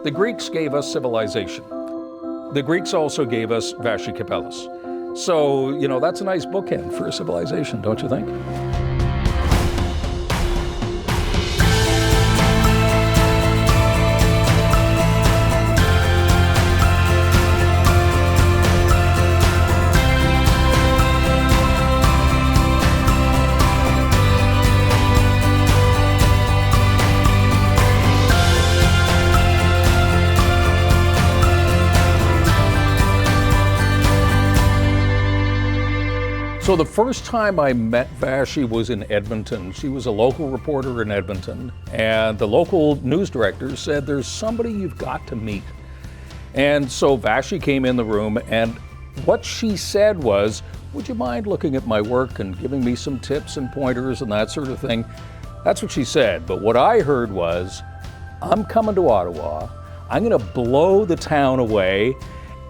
The Greeks gave us civilization. The Greeks also gave us Vassy Kapelos. So, that's a nice bookend for a civilization, don't you think? So the first time I met Vashti was in Edmonton. She was a local reporter in Edmonton, and the local news director said, "There's somebody you've got to meet." And so Vashti came in the room, and what she said was, "Would you mind looking at my work and giving me some tips and pointers and that sort of thing?" That's what she said. But what I heard was, "I'm coming to Ottawa. I'm going to blow the town away,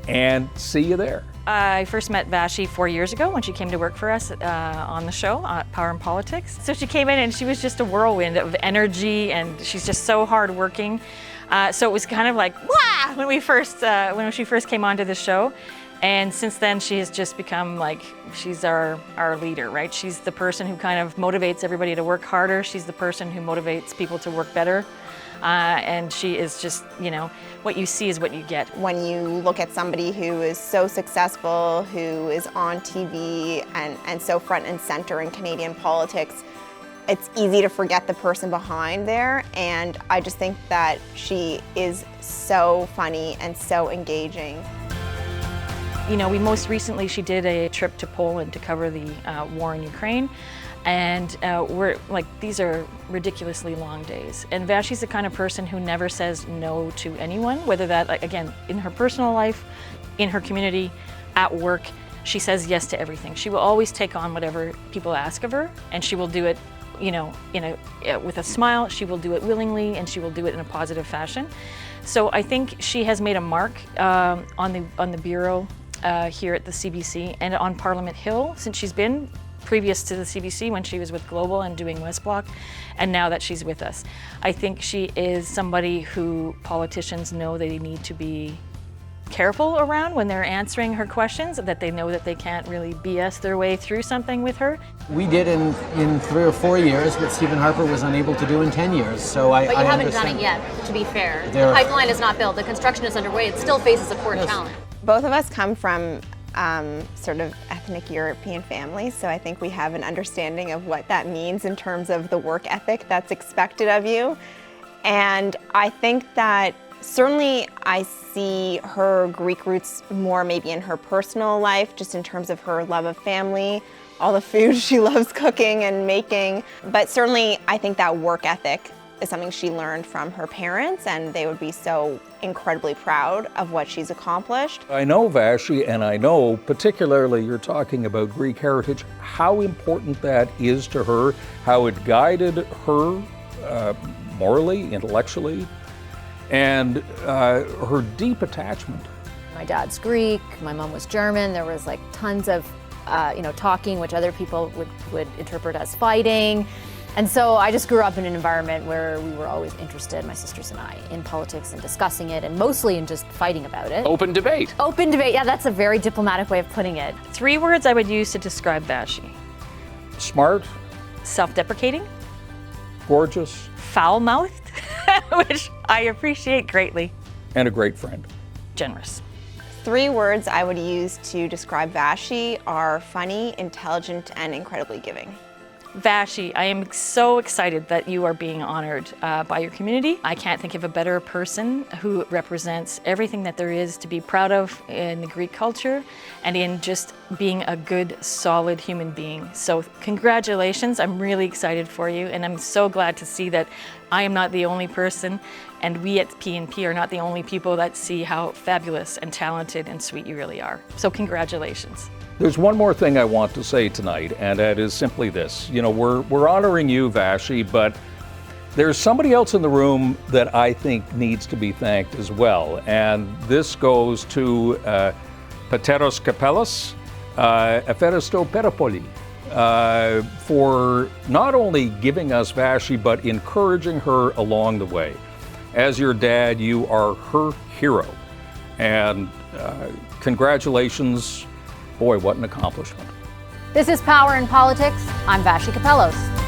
and see you there." I first met Vashti 4 years ago when she came to work for us on the show, Power and Politics. So she came in and she was just a whirlwind of energy, and she's just so hardworking. So it was kind of like, wah, when she first came onto the show. And since then, she has just become like, she's our leader, right? She's the person who kind of motivates everybody to work harder. She's the person who motivates people to work better. And she is just, what you see is what you get. When you look at somebody who is so successful, who is on TV and so front and center in Canadian politics, it's easy to forget the person behind there. And I just think that she is so funny and so engaging. She did a trip to Poland to cover the war in Ukraine. And these are ridiculously long days. And Vashti's the kind of person who never says no to anyone, whether that, again, in her personal life, in her community, at work, she says yes to everything. She will always take on whatever people ask of her, and she will do it, with a smile. She will do it willingly, and she will do it in a positive fashion. So I think she has made a mark on the bureau here at the CBC and on Parliament Hill since she's been previous to the CBC when she was with Global and doing West Block, and now that she's with us. I think she is somebody who politicians know they need to be careful around when they're answering her questions, that they know that they can't really BS their way through something with her. We did in 3 or 4 years what Stephen Harper was unable to do in 10 years. But you haven't done it yet, to be fair. The pipeline is not built, the construction is underway, it still faces a core challenge. Both of us come from sort of ethnic European families, so I think we have an understanding of what that means in terms of the work ethic that's expected of you. And I think that certainly I see her Greek roots more maybe in her personal life, just in terms of her love of family, all the food she loves cooking and making. But certainly I think that work ethic is something she learned from her parents, and they would be so incredibly proud of what she's accomplished. I know Vashti, and I know particularly you're talking about Greek heritage, how important that is to her, how it guided her morally, intellectually, and her deep attachment. My dad's Greek, my mom was German. There was tons of talking, which other people would interpret as fighting. And so I just grew up in an environment where we were always interested, my sisters and I, in politics and discussing it, and mostly in just fighting about it. Open debate. Open debate, yeah, that's a very diplomatic way of putting it. 3 words I would use to describe Vashti. Smart. Self-deprecating. Gorgeous. Foul-mouthed, which I appreciate greatly. And a great friend. Generous. 3 words I would use to describe Vashti are funny, intelligent, and incredibly giving. Vashti, I am so excited that you are being honored by your community. I can't think of a better person who represents everything that there is to be proud of in the Greek culture and in just being a good, solid human being. So congratulations, I'm really excited for you, and I'm so glad to see that I am not the only person, and we at PNP are not the only people that see how fabulous and talented and sweet you really are. So congratulations. There's one more thing I want to say tonight, and that is simply this. We're honoring you, Vashti, but there's somebody else in the room that I think needs to be thanked as well. And this goes to Pateros Kapelos, Eferisto Peripoli, for not only giving us Vashti, but encouraging her along the way. As your dad, you are her hero. And congratulations. Boy, what an accomplishment. This is Power in Politics. I'm Vashti Kapelos.